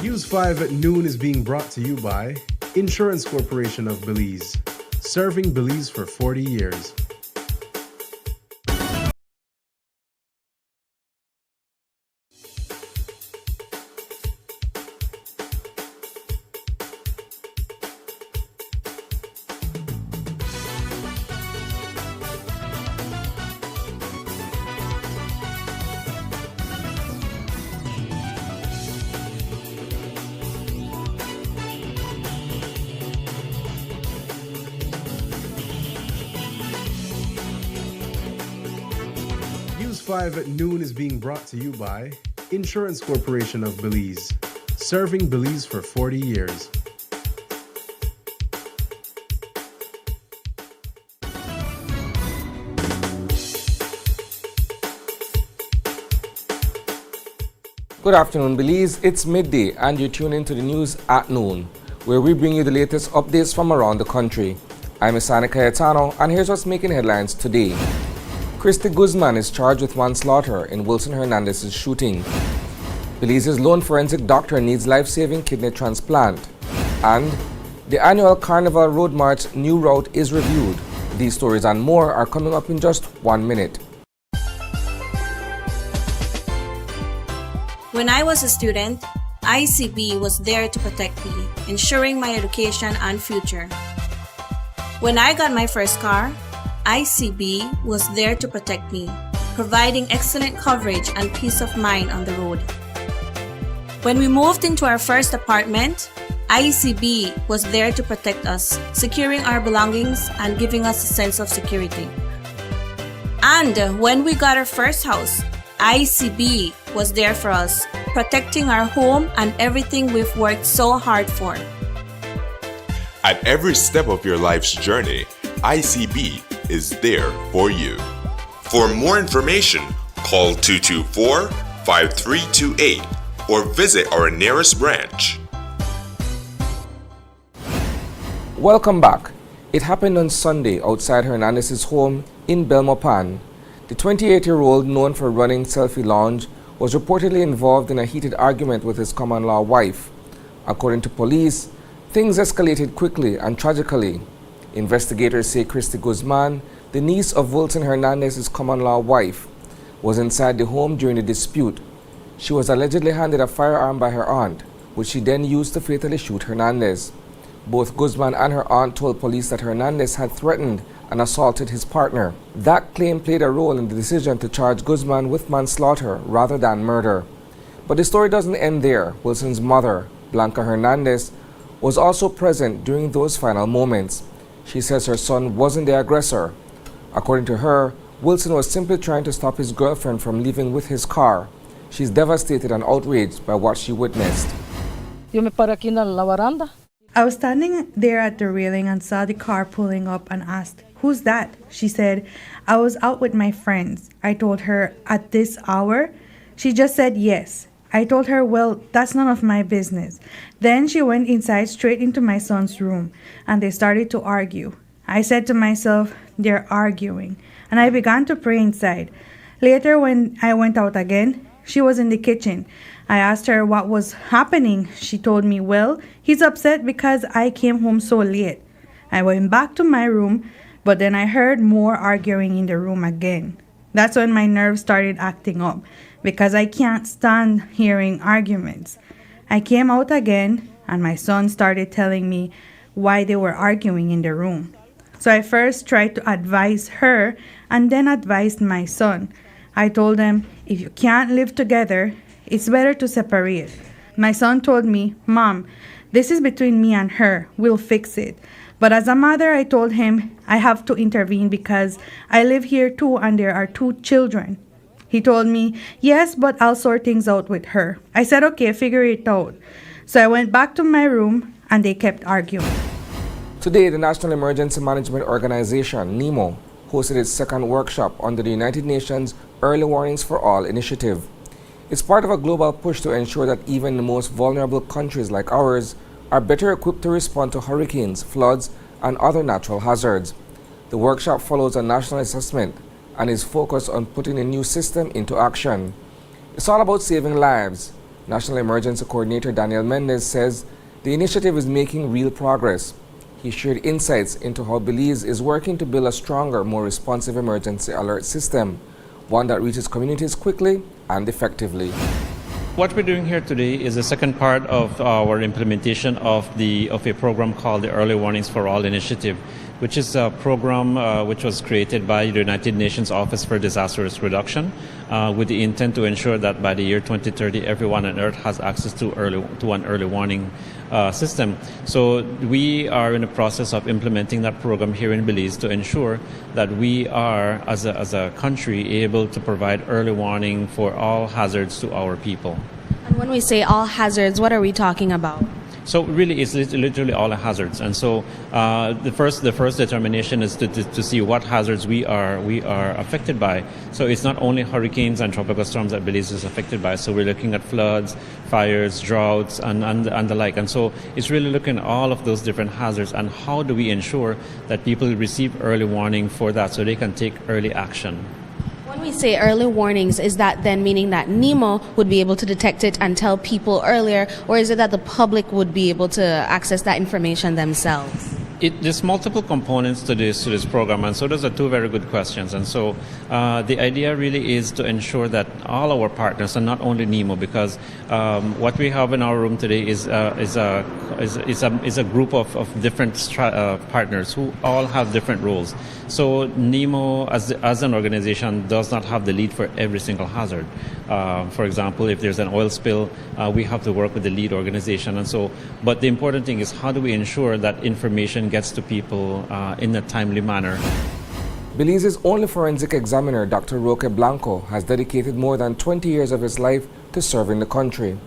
News 5 at noon is being brought to you by Insurance Corporation of Belize, serving Belize for 40 years. News 5 at noon is being brought to you by Insurance Corporation of Belize, serving Belize for 40 years. Good afternoon, Belize. It's midday and you tune into the news at noon, where we bring you the latest updates from around the country. I'm Isani Cayetano, and here's what's making headlines today. Christy Guzman is charged with manslaughter in Wilson Hernandez's shooting. Belize's lone forensic doctor needs life-saving kidney transplant. And the annual Carnival Road March new route is reviewed. These stories and more are coming up in just 1 minute. When I was a student, ICB was there to protect me, ensuring my education and future. When I got my first car, ICB was there to protect me, providing excellent coverage and peace of mind on the road. When we moved into our first apartment, ICB was there to protect us, securing our belongings and giving us a sense of security. And when we got our first house, ICB was there for us, protecting our home and everything we've worked so hard for. At every step of your life's journey, ICB is there for you. For more information, call 224-5328 or visit our nearest branch. Welcome back. It happened on Sunday outside Hernandez's home in Belmopan. The 28-year-old, known for running Selfie Lounge, was reportedly involved in a heated argument with his common-law wife. According to police, things escalated quickly and tragically. Investigators say Christy Guzman, the niece of Wilson Hernandez's common-law wife, was inside the home during the dispute. She was allegedly handed a firearm by her aunt, which she then used to fatally shoot Hernandez. Both Guzman and her aunt told police that Hernandez had threatened and assaulted his partner. That claim played a role in the decision to charge Guzman with manslaughter rather than murder. But the story doesn't end there. Wilson's mother, Blanca Hernandez, was also present during those final moments. She says her son wasn't the aggressor. According to her, Wilson was simply trying to stop his girlfriend from leaving with his car. She's devastated and outraged by what she witnessed. Yo me paré aquí en la baranda. I was standing there at the railing and saw the car pulling up and asked, "Who's that?" She said, "I was out with my friends." I told her, "At this hour?" She just said yes. I told her, "Well, that's none of my business." Then she went inside straight into my son's room and they started to argue. I said to myself, they're arguing, and I began to pray inside. Later, when I went out again, she was in the kitchen. I asked her what was happening. She told me, "Well, he's upset because I came home so late." I went back to my room, but then I heard more arguing in the room again. That's when my nerves started acting up because I can't stand hearing arguments. I came out again and my son started telling me why they were arguing in the room. So I first tried to advise her and then advised my son. I told them, if you can't live together, it's better to separate. My son told me, "Mom, this is between me and her. We'll fix it." But as a mother, I told him I have to intervene because I live here too and there are 2 children. He told me, "Yes, but I'll sort things out with her." I said, "Okay, figure it out." So I went back to my room and they kept arguing. Today, the National Emergency Management Organization, NEMO, hosted its second workshop under the United Nations Early Warnings for All initiative. It's part of a global push to ensure that even the most vulnerable countries like ours are better equipped to respond to hurricanes, floods, and other natural hazards. The workshop follows a national assessment and is focused on putting a new system into action. It's all about saving lives, National Emergency Coordinator Daniel Mendez says the initiative is making real progress. He shared insights into how Belize is working to build a stronger, more responsive emergency alert system, one that reaches communities quickly and effectively. What we're doing here today is the second part of our implementation of a program called the Early Warnings for All initiative, which is a program which was created by the United Nations Office for Disaster Risk Reduction with the intent to ensure that by the year 2030 everyone on Earth has access to an early warning system. So we are in the process of implementing that program here in Belize to ensure that we are, as a country, able to provide early warning for all hazards to our people. And when we say all hazards, what are we talking about? So really, it's literally all hazards, and so the first determination is to see what hazards we are affected by. So it's not only hurricanes and tropical storms that Belize is affected by. So we're looking at floods, fires, droughts, and the like. And so it's really looking at all of those different hazards and how do we ensure that people receive early warning for that, so they can take early action. When we say early warnings, is that then meaning that NEMO would be able to detect it and tell people earlier, or is it that the public would be able to access that information themselves? There's multiple components to this program, and so those are two very good questions. And so the idea really is to ensure that all our partners, and not only NEMO, because what we have in our room today is a group of different partners who all have different roles. So NEMO, as an organization, does not have the lead for every single hazard. For example, if there's an oil spill, we have to work with the lead organization, and so. But the important thing is how do we ensure that information gets to people in a timely manner. Belize's only forensic examiner, Dr. Roque Blanco, has dedicated more than 20 years of his life to serving the country.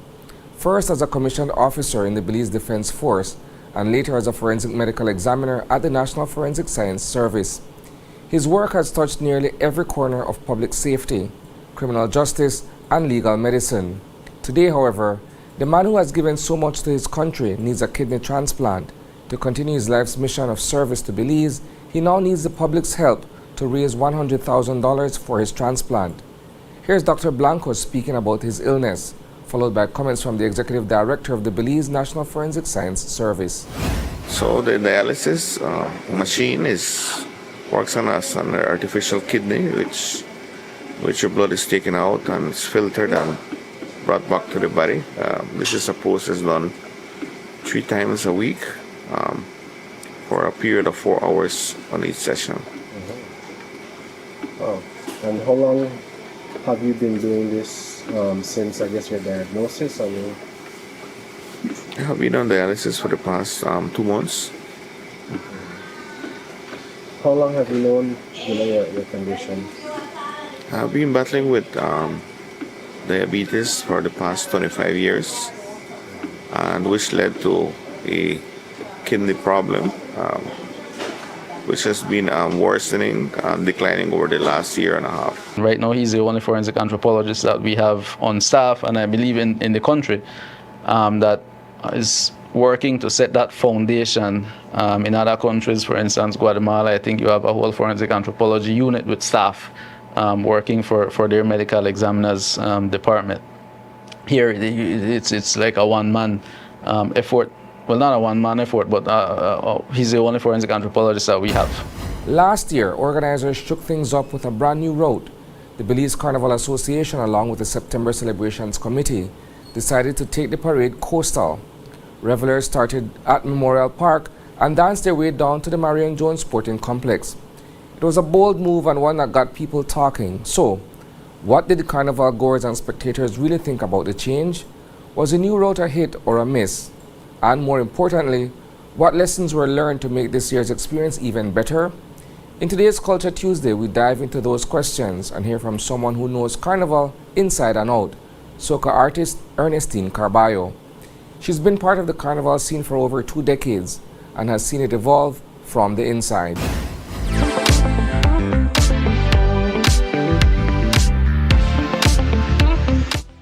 First as a commissioned officer in the Belize Defense Force, and later as a forensic medical examiner at the National Forensic Science Service. His work has touched nearly every corner of public safety, criminal justice, and legal medicine. Today, however, the man who has given so much to his country needs a kidney transplant. To continue his life's mission of service to Belize, he now needs the public's help to raise $100,000 for his transplant. Here's Dr. Blanco speaking about his illness, followed by comments from the Executive Director of the Belize National Forensic Science Service. So the dialysis machine works on an artificial kidney, which your blood is taken out and it's filtered and brought back to the body. This is a process done 3 times a week for a period of 4 hours on each session. Oh, and how long have you been doing this since, I guess, your diagnosis? I mean, I have been on dialysis for the past 2 months. How long have you known your condition? I've been battling with diabetes for the past 25 years, and which led to a kidney problem, which has been worsening and declining over the last year and a half. Right now, he's the only forensic anthropologist that we have on staff, and I believe in the country, that is working to set that foundation. In other countries, for instance, Guatemala, I think you have a whole forensic anthropology unit with staff working for their medical examiners department. Here, it's like a one-man effort. Well, not a one-man effort, but he's the only forensic anthropologist that we have. Last year, organizers shook things up with a brand new route. The Belize Carnival Association, along with the September Celebrations Committee, decided to take the parade coastal. Revelers started at Memorial Park and danced their way down to the Marion Jones Sporting Complex. It was a bold move and one that got people talking. So, what did the carnival goers and spectators really think about the change? Was the new route a hit or a miss? And more importantly, what lessons were learned to make this year's experience even better? In today's Culture Tuesday, we dive into those questions and hear from someone who knows Carnival inside and out, soca artist Ernestine Carballo. She's been part of the Carnival scene for over 2 decades and has seen it evolve from the inside.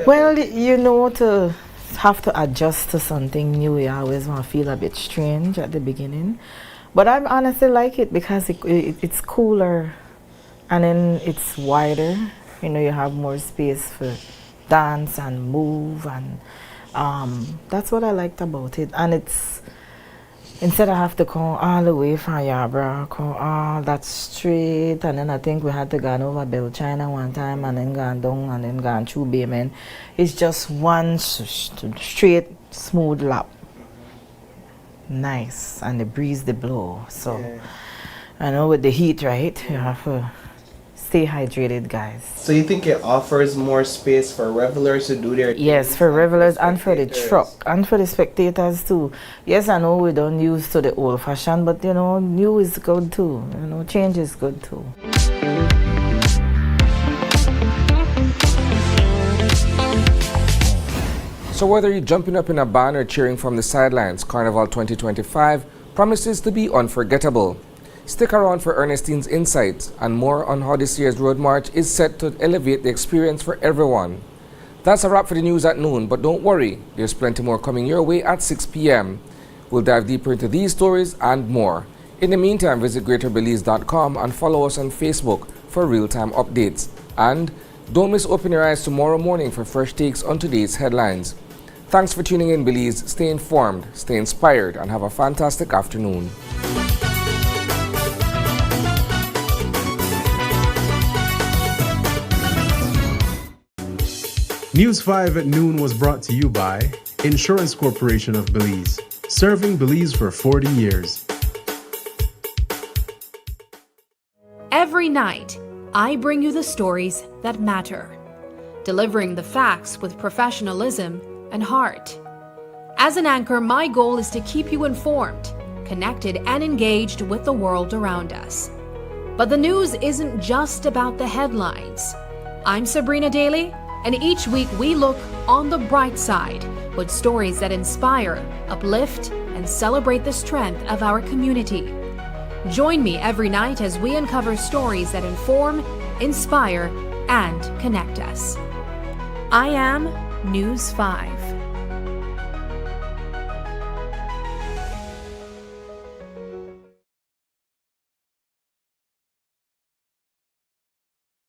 Well, to have to adjust to something new, you always want to feel a bit strange at the beginning. But I honestly like it because it's cooler and then it's wider. You have more space for dance and move, and that's what I liked about it. And it's, instead I have to come all the way from Yarborough, come all that straight, and then I think we had to go over Bell China one time, and then gone down, and then gone through Bayman. It's just one straight, smooth lap. Nice, and the breeze they blow. So, yeah. I know with the heat, right? You have to stay hydrated, guys. So you think it offers more space for revelers to do their thing? Yes, for revelers and for the truck and for the spectators too. Yes, I know we don't used to the old fashion, but you know, new is good too. You know, change is good too. So whether you're jumping up in a band or cheering from the sidelines, Carnival 2025 promises to be unforgettable. Stick around for Ernestine's insights and more on how this year's Road March is set to elevate the experience for everyone. That's a wrap for the news at noon, but don't worry, there's plenty more coming your way at 6 p.m. We'll dive deeper into these stories and more. In the meantime, visit greaterbelize.com and follow us on Facebook for real-time updates. And don't miss Open Your Eyes tomorrow morning for fresh takes on today's headlines. Thanks for tuning in, Belize. Stay informed, stay inspired, and have a fantastic afternoon. News 5 at noon was brought to you by Insurance Corporation of Belize, serving Belize for 40 years. Every night, I bring you the stories that matter, delivering the facts with professionalism and heart. As an anchor, my goal is to keep you informed, connected, and engaged with the world around us. But the news isn't just about the headlines. I'm Sabrina Daly, and each week we look on the bright side with stories that inspire, uplift, and celebrate the strength of our community. Join me every night as we uncover stories that inform, inspire, and connect us. I am News 5.